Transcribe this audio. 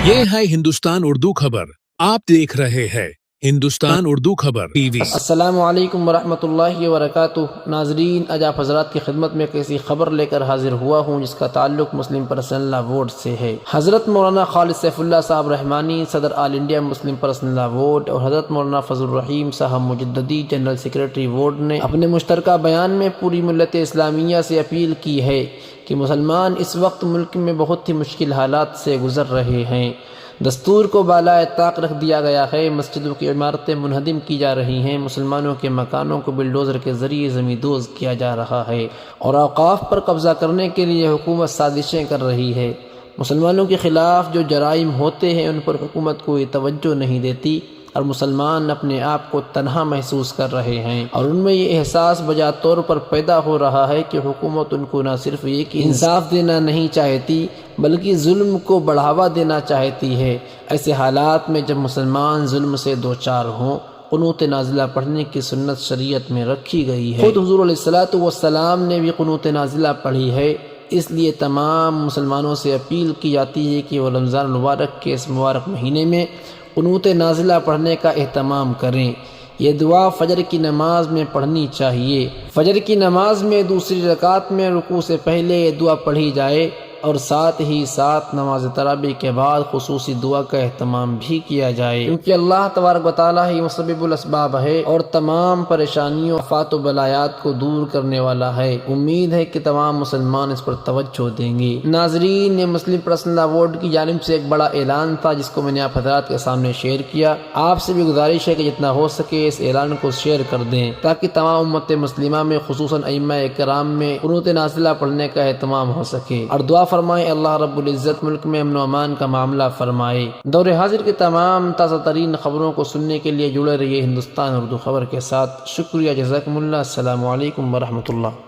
ये है हिंदुस्तान उर्दू खबर। आप देख रहे हैं हिंदुस्तान उर्दू खबर टीवी। अस्सलामु अलैकुम वरहमतुल्लाहि वबरकातुहू। नाजरीन, आज आप हज़रात की खिदमत में एक ऐसी खबर लेकर हाजिर हुआ हूँ जिसका ताल्लुक मुस्लिम पर्सनल लॉ बोर्ड से है। हज़रत मौलाना खालिद सैफुल्लाह साहब रहमानी सदर all India Muslim personal law board और हज़रत मौलाना फजलुर रहीम साहब मुजद्ददी जनरल सेक्रेटरी बोर्ड ने अपने मुश्तरका बयान में पूरी मिल्लत इस्लामिया से अपील की है कि मुसलमान इस वक्त मुल्क में बहुत ही मुश्किल हालात से गुजर रहे हैं। दस्तूर को बालाए ताक रख दिया गया है, मस्जिदों की इमारतें मुनहदिम की जा रही हैं, मुसलमानों के मकानों को बिल्डोज़र के ज़रिए ज़मींदोज़ किया जा रहा है और औक़ाफ़ पर कब्ज़ा करने के लिए हुकूमत साजिशें कर रही है। मुसलमानों के ख़िलाफ़ जो जराइम होते हैं उन पर हुकूमत कोई तवज्जो नहीं देती और मुसलमान अपने आप को तन्हा महसूस कर रहे हैं और उनमें ये एहसास बजा तौर पर पैदा हो रहा है कि हुकूमत उनको न सिर्फ ये कि इंसाफ देना नहीं चाहती बल्कि जुल्म को बढ़ावा देना चाहती है। ऐसे हालात में जब मुसलमान जुल्म से दो चार हों, कुनूत नाजिला पढ़ने की सुन्नत शरीयत में रखी गई है। खुद हुज़ूर अलैहिस्सलातु वस्सलाम ने भी कुनूत नाजिला पढ़ी है। इसलिए तमाम मुसलमानों से अपील की जाती है कि वो रमज़ान मुबारक के इस मुबारक महीने में कुनूत नाजिला पढ़ने का एहतमाम करें। ये दुआ फजर की नमाज में पढ़नी चाहिए। फजर की नमाज में दूसरी रकात में रुकू से पहले ये दुआ पढ़ी जाए और साथ ही साथ नमाज तरावी के बाद खुसूसी दुआ का एहतमाम भी किया जाए, क्योंकि अल्लाह तबारक व तआला ही मुसब्बिबुल असबाब है और तमाम परेशानियों आफात व बलायात को दूर करने वाला है। उम्मीद है कि तमाम मुसलमान इस पर तवज्जो देंगे। नाजरीन, ये मुस्लिम पर्सनल लॉ बोर्ड की जानिब से एक बड़ा ऐलान था जिसको मैंने आप हज़रात के सामने शेयर किया। आपसे भी गुजारिश है कि जितना हो सके इस ऐलान को शेयर कर दें ताकि तमाम उम्मत मुस्लिमा में खुसूसन अइम्मा इकराम में कुनूत नाज़िला पढ़ने का एहतमाम हो सके और दुआ फरमाए अल्लाह रब्बुल इज़्ज़त मुल्क में अमन व अमान का मामला फरमाए। दौर हाजिर की तमाम ताज़ा तरीन खबरों को सुनने के लिए जुड़े रहिए हिंदुस्तान उर्दू खबर के साथ। शुक्रिया, जज़ाकुमुल्लाह। अस्सलामु अलैकुम व रहमतुल्लाह।